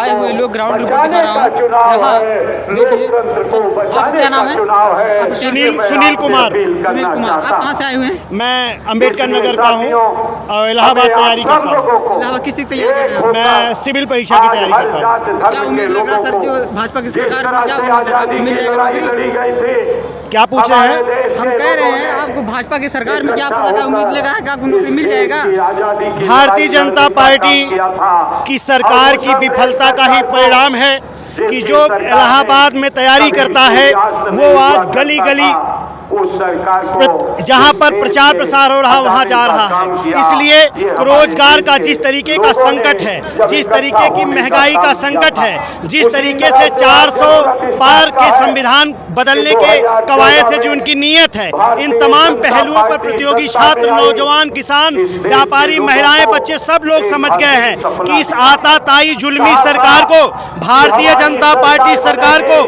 आए हुए लोग ग्राउंड रिपोर्ट दिखा रहा हूँ। यहाँ देखिए, आपका क्या नाम है? सुनील कुमार। सुनील कुमार, आप कहाँ से आए हुए हैं? मैं अंबेडकर नगर का हूँ और इलाहाबाद तैयारी करता हूँ। इलाहाबाद किस चीज़ की तैयारी कर रहे हैं? मैं सिविल परीक्षा की तैयारी करता हूँ। क्या उम्मीद लग रहा है सर, जो भाजपा की सरकार में क्या उम्मीद मिल जाएगा नौकरी? क्या पूछ रहे हैं? हम कह रहे हैं आपको भाजपा की सरकार में क्या आपको लग रहा है, उम्मीद लग रहा है कि आपको नौकरी मिल जाएगा? भारतीय जनता पार्टी की सरकार की विफलता का ही परिणाम है कि जो इलाहाबाद में तैयारी करता है वो आज गली गली जहां पर प्रचार प्रसार हो रहा वहां जा रहा है। इसलिए रोजगार का जिस तरीके का संकट है, जिस तरीके की महंगाई का संकट है, जिस तरीके से 400 पार के संविधान बदलने के कवायद से जो उनकी नीयत है, इन तमाम पहलुओं पर प्रतियोगी छात्र, नौजवान, किसान, व्यापारी, महिलाएं, बच्चे सब लोग समझ गए हैं कि इस आताताई जुल्मी सरकार को, भारतीय जनता पार्टी सरकार को,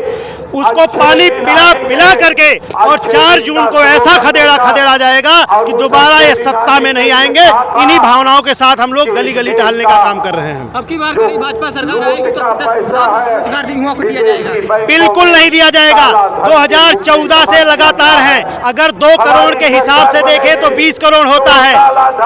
उसको पानी पिला पिला करके और 4 जून को ऐसा खदेड़ा जाएगा कि दोबारा ये सत्ता में नहीं आएंगे। इन्हीं भावनाओं के साथ हम लोग गली गली टहलने का काम कर रहे हैं। अब की बार करी भाजपा सरकार आएगी तो रोजगार युवाओं को दिया जाएगा? बिल्कुल नहीं दिया जाएगा। 2014 से लगातार है। अगर 2 करोड़ के हिसाब से देखें तो 20 करोड़ होता है।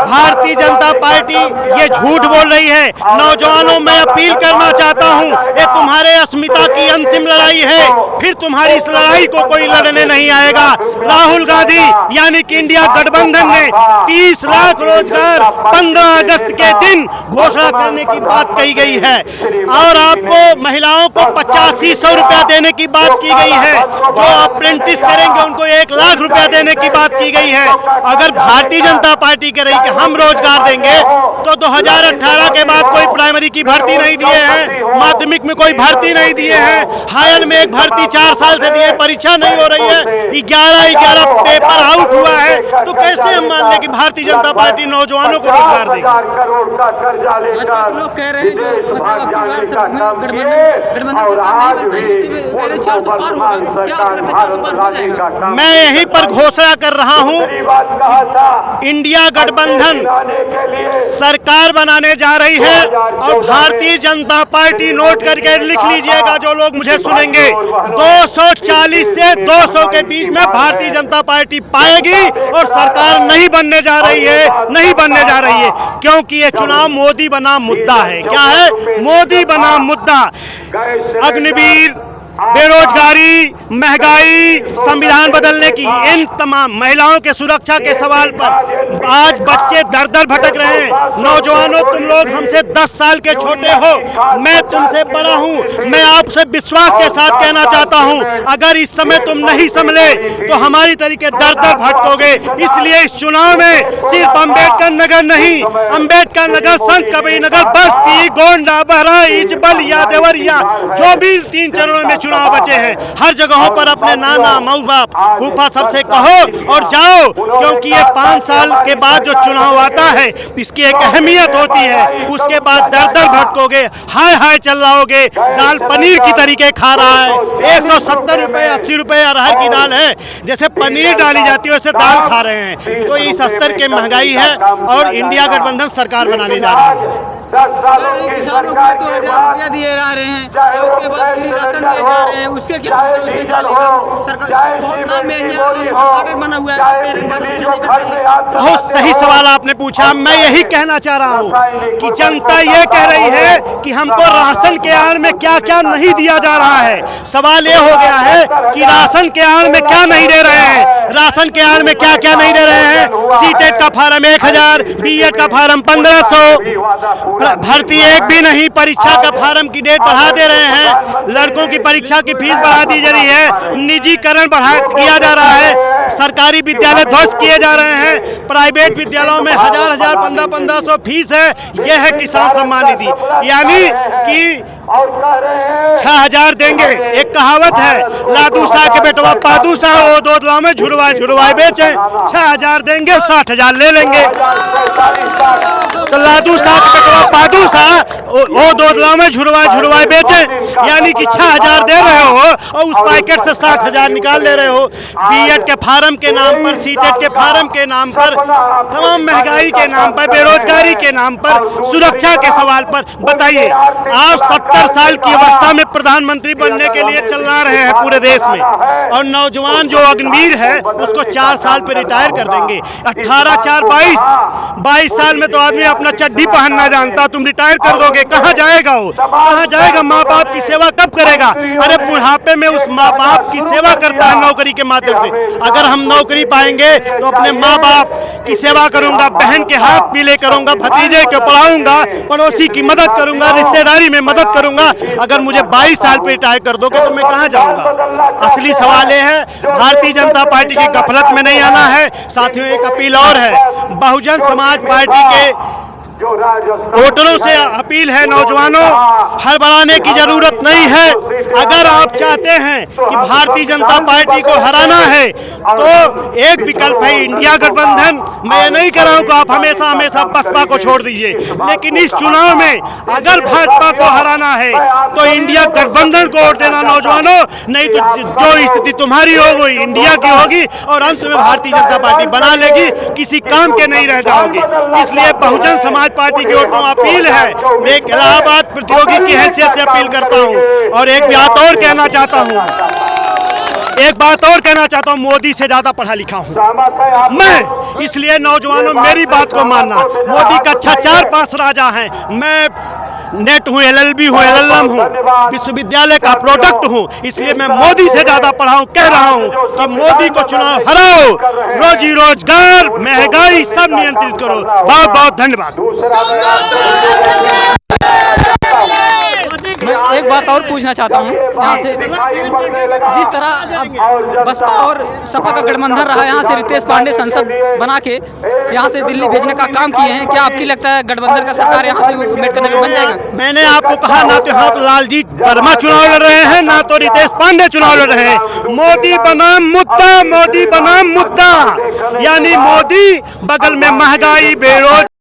भारतीय जनता पार्टी ये झूठ बोल रही है। नौजवानों, मैं अपील करना चाहता हूँ, ये तुम्हारे अस्मिता की अंतिम लड़ाई है। फिर तुम्हारी इस लड़ाई को कोई लड़ने नहीं आएगा। राहुल गांधी यानी कि इंडिया गठबंधन ने 30 लाख रोजगार 15 अगस्त के दिन घोषणा करने की बात कही गई है और आपको महिलाओं को 8500 रुपया देने की बात की गई है। जो अप्रेंटिस करेंगे उनको 1 लाख रुपया देने की बात की गई है। अगर भारतीय जनता पार्टी कह रही कि हम रोजगार देंगे तो 2018 के बाद कोई प्राइमरी की भर्ती नहीं दिए हैं, माध्यमिक में कोई भर्ती नहीं दिए हैं, हायल में एक भर्ती 4 साल से दिए, परीक्षा नहीं हो रही है, 11 पेपर आउट हुआ है, तो कैसे हम मान लें कि भारतीय जनता पार्टी नौजवानों को रोजगार देगी? लोग कह रहे हैं मैं यहीं पर घोषणा कर रहा हूं, इंडिया गठबंधन सरकार बनाने जा रही है और भारतीय जनता पार्टी, नोट करके लिख लीजिएगा जो लोग मुझे सुनेंगे, 240 से 200 के बीच में भारतीय जनता पार्टी पाएगी और सरकार नहीं बनने जा रही है, नहीं बनने जा रही है, क्योंकि ये चुनाव मोदी बना मुद्दा है। क्या है? मोदी बना मुद्दा। अग्निवीर, बेरोजगारी, महंगाई, संविधान बदलने की, इन तमाम महिलाओं के सुरक्षा के सवाल पर आज बच्चे दर दर भटक रहे हैं। नौजवानों, तुम लोग हमसे 10 साल के छोटे हो, मैं तुमसे बड़ा हूं। मैं आपसे विश्वास के साथ कहना चाहता हूं, अगर इस समय तुम नहीं संभले तो हमारी तरीके दर दर भटकोगे। इसलिए इस चुनाव में सिर्फ अंबेडकर नगर नहीं, अंबेडकर नगर, संत कबीर नगर, बस्ती, गोंडा, बहराइच, बलिया, देवरिया, जो भी 3 चरणों में चुनाव बचे हैं, हर जगहों पर अपने नाना, माऊ बाप, फूफा सबसे कहो और जाओ, क्योंकि ये 5 साल के बाद जो चुनाव आता है इसकी एक अहमियत होती है। उसके बाद दर दर भटकोगे, हाय हाय चिल्लाओगे। दाल पनीर की तरीके खा रहा है, 170 रुपए 80 रुपए अरहर की दाल है, जैसे पनीर डाली जाती है वैसे दाल खा रहे हैं। तो इस स्तर की महंगाई है और इंडिया गठबंधन सरकार बनाने जा रही है। किसानों को 2000 रुपया दिए जा रहे हैं, उसके बाद राशन दिए जा रहे हैं, उसके क्या सरकार बहुत लाभ में बना हुआ है। बहुत सही सवाल आपने पूछा। मैं यही कहना चाह रहा हूँ कि जनता ये कह रही है कि हमको राशन के आड़ में क्या क्या नहीं दिया जा रहा है। सवाल ये हो गया है कि राशन के आड़ में क्या नहीं दे रहे हैं, राशन के आड़ में क्या क्या नहीं दे रहे हैं। सीटेट का फार्म 1000, बीएड का फार्म 1500, भर्ती एक भी नहीं, परीक्षा का फार्म की डेट बढ़ा दे रहे हैं, लड़कों की परीक्षा की फीस बढ़ा दी जा रही है, निजीकरण किया जा रहा है, सरकारी विद्यालय ध्वस्त किए जा रहे हैं, प्राइवेट विद्यालयों में 1000 1500 फीस है। यह है किसान सम्मान निधि, यानी कि 6000 देंगे। एक कहावत है, लादूसा के बेटवा पादूसा हो, दो में झुरवाए बेचे, 6000 देंगे 60000 ले लेंगे। तो लादू सा पादू सा वो दोदला में झुरवाए बेचे, यानी कि 6,000 दे रहे हो और उस पैकेट से 60,000 निकाल ले रहे हो। बीएड के फार्म के नाम पर, सीटेट के फार्म के नाम पर, तमाम महंगाई के नाम पर, बेरोजगारी के नाम पर, सुरक्षा के सवाल पर बताइए। आप 70 साल की अवस्था में प्रधानमंत्री बनने के लिए चला रहे हैं पूरे देश में, और नौजवान जो अग्निवीर है उसको 4 साल पे रिटायर कर देंगे। 22 साल में तो आदमी अपना चड्डी पहनना जानता, तुम रिटायर कर दोगे, कहाँ जाएगा वो, कहाँ जाएगा? माँ बाप की सेवा कब करेगा? अरे बुढ़ापे में उस माँ बाप की सेवा करता है नौकरी के माध्यम से। अगर हम नौकरी पाएंगे तो अपने माँ बाप की सेवा करूंगा, बहन के हाथ पीले करूंगा, भतीजे को पढ़ाऊंगा, पड़ोसी की मदद करूंगा, रिश्तेदारी में मदद करूंगा। अगर मुझे 22 साल पे रिटायर कर दोगे तो मैं कहाँ जाऊंगा? असली सवाल ये है, भारतीय जनता पार्टी की गफलत में नहीं आना है। साथियों, एक अपील और है, बहुजन समाज पार्टी के वोटरों से अपील है, नौजवानों, हड़बड़ाने की जरूरत नहीं है। अगर आप चाहते हैं कि भारतीय जनता पार्टी को हराना है तो एक विकल्प है इंडिया गठबंधन। मैं ये नहीं कह रहा हूं कि आप हमेशा बसपा को छोड़ दीजिए, लेकिन इस चुनाव में अगर भाजपा को हराना है तो इंडिया गठबंधन को वोट देना नौजवानों, नहीं तो जो स्थिति तुम्हारी होगी इंडिया की होगी और अंत में भारतीय जनता पार्टी बना लेगी, किसी काम के नहीं रह जाओगे। इसलिए बहुजन समाज पार्टी की ओर अपील है, मैं इलाहाबाद प्रतियोगी की हैसियत से अपील करता हूं। और एक बात और कहना चाहता हूं, मोदी से ज्यादा पढ़ा लिखा हूं मैं, इसलिए नौजवानों मेरी बात को मानना। मोदी का 4 राजा है, मैं नेट हूँ, LLB हूँ, LLM हूँ, विश्वविद्यालय का प्रोडक्ट हूँ, इसलिए मैं मोदी से ज्यादा पढ़ा हूँ। कह रहा हूँ कि मोदी को चुनाव हराओ, रोजी रोजगार, महंगाई सब नियंत्रित करो। बहुत बहुत धन्यवाद। मैं एक बात और पूछना चाहता हूँ, यहाँ से जिस तरह अब बसपा और सपा का गठबंधन रहा, यहाँ से रितेश पांडे संसद बना के यहाँ से दिल्ली भेजने का काम किए हैं, क्या आपकी लगता है गठबंधन का सरकार यहाँ से अम्बेडकर नगर बन जाएगा? मैंने आपको कहा, ना तो यहाँ तो लालजी वर्मा चुनाव लड़ रहे हैं, ना तो रितेश पांडे चुनाव लड़ रहे हैं। मोदी बनाम मुद्दा, मोदी बनाम मुद्दा, यानी मोदी बगल में महंगाई, बेरोजगारी,